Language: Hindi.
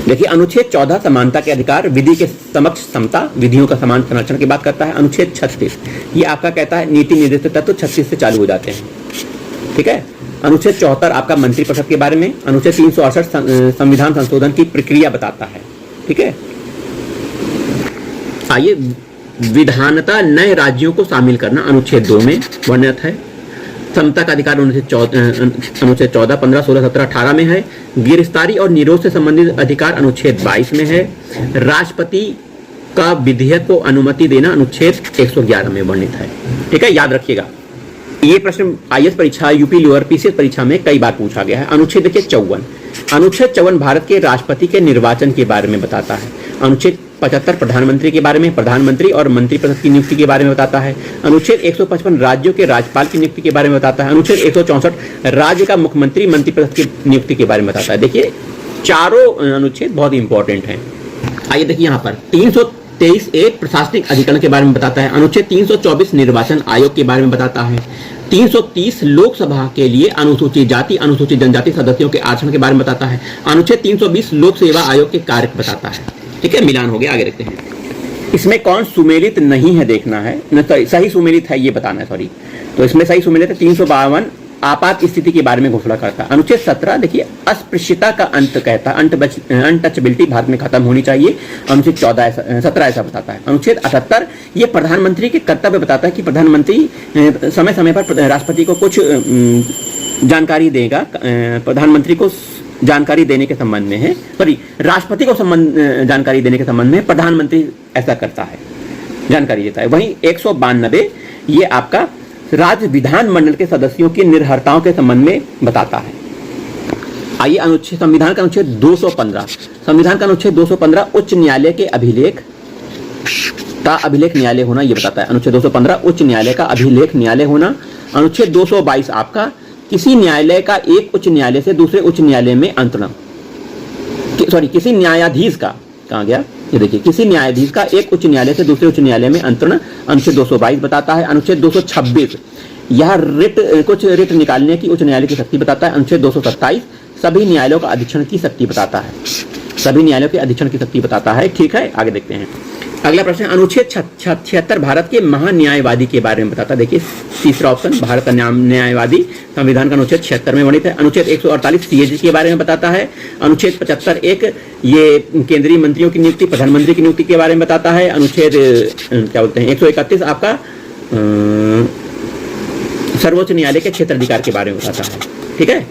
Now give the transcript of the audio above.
देखिए अनुच्छेद 14 समानता के अधिकार, विधि के समक्ष समता, विधियों का समान संरक्षण की बात करता है। अनुच्छेद 36 ये आपका कहता है नीति निर्देशित तत्व 36 से चालू हो जाते हैं, ठीक है। अनुच्छेद 74 आपका मंत्रिपरिषद के बारे में। अनुच्छेद 368 संविधान संशोधन की प्रक्रिया बताता है, ठीक है। आइए, विधानता नए राज्यों को शामिल करना अनुच्छेद 2 में वर्णित है। समता का अधिकार अनुच्छेद 14, 15, 16, 17, 18 में है। गिरफ्तारी और निरोध से संबंधित अधिकार अनुच्छेद 22 में है। राष्ट्रपति का विधेयक को अनुमति देना अनुच्छेद 111 में वर्णित है, ठीक है, याद रखिएगा। ये प्रश्न आईएएस परीक्षा, यूपी लोअर पीसीएस परीक्षा में कई बार पूछा गया है। अनुच्छेद देखिए 54, अनुच्छेद 54 भारत के राष्ट्रपति के निर्वाचन के बारे में बताता है। अनुच्छेद 75 प्रधानमंत्री के बारे में, प्रधानमंत्री और मंत्रिपरिषद की नियुक्ति के बारे में बताता है। अनुच्छेद 155 राज्यों के राज्यपाल की नियुक्ति के बारे में बताता है। अनुच्छेद 164 राज्य का मुख्यमंत्री मंत्रिपरिषद की नियुक्ति के बारे में बताता है। देखिए चारों अनुच्छेद बहुत इंपॉर्टेंट हैं। आइए देखिए यहाँ पर 323 एक प्रशासनिक अधिकरण के बारे में बताता है। अनुच्छेद 324 निर्वाचन आयोग के बारे में बताता है। 330 लोकसभा के लिए अनुसूचित जाति अनुसूचित जनजाति सदस्यों के आरक्षण के बारे में बताता है। अनुच्छेद 320 लोक सेवा आयोग के कार्य बताता है, ठीक है। मिलान हो गया, आगे देखते हैं। इसमें कौन सुमेलित नहीं है देखना है, सही सुमेलित है ये बताना है, सॉरी। तो इसमें सही सुमेलित है 352 आपात स्थिति के बारे में घोषणा करता है। अनुच्छेद 17 देखिए अस्पृश्यता का अंत कहता है, अनटचेबिलिटी भारत में खत्म होनी चाहिए। अनुच्छेद 17 ऐसा बताता है। अनुच्छेद 78 ये प्रधानमंत्री के कर्तव्य बताता है कि प्रधानमंत्री समय समय पर राष्ट्रपति को कुछ जानकारी देगा, प्रधानमंत्री को जानकारी देने के संबंध में है, सॉरी राष्ट्रपति को जानकारी देने के संबंध में प्रधानमंत्री ऐसा करता है, जानकारी देता है। वहीं 192 ये आपका राज्य विधानमंडल के सदस्यों की निर्भरताओं के संबंध में बताता है। आइए अनुच्छेद संविधान का अनुच्छेद 215, संविधान का अनुच्छेद 215 उच्च न्यायालय के अभिलेख का अभिलेख न्यायालय होना ये बताता है। अनुच्छेद 215 उच्च न्यायालय का अभिलेख न्यायालय होना। अनुच्छेद 222 आपका किसी न्यायालय का एक उच्च न्यायालय से दूसरे उच्च न्यायालय में अंतरण, सॉरी किसी न्यायाधीश का, कहाँ गया ये देखिए, किसी न्यायाधीश का एक उच्च न्यायालय से दूसरे उच्च न्यायालय में अंतरण अनुच्छेद 222 बताता है। अनुच्छेद 226 यह कुछ रिट निकालने की उच्च न्यायालय की शक्ति बताता है। अनुच्छेद 227 सभी न्यायालयों का अधीक्षण की शक्ति बताता है, सभी न्यायालयों के अधीक्षण की शक्ति बताता है, ठीक है। आगे देखते हैं अगला प्रश्न। अनुच्छेद 76 भारत के महान्यायवादी के बारे में बताता है। देखिए तीसरा ऑप्शन भारत का न्यायवादी संविधान का अनुच्छेद 76 में वर्णित है। अनुच्छेद 148 सीएजी के बारे में बताता है। अनुच्छेद 75 एक ये केंद्रीय मंत्रियों की नियुक्ति, प्रधानमंत्री की नियुक्ति के बारे में बताता है। अनुच्छेद क्या बोलते हैं 131 आपका सर्वोच्च न्यायालय के क्षेत्राधिकार के बारे में बताता है, ठीक है।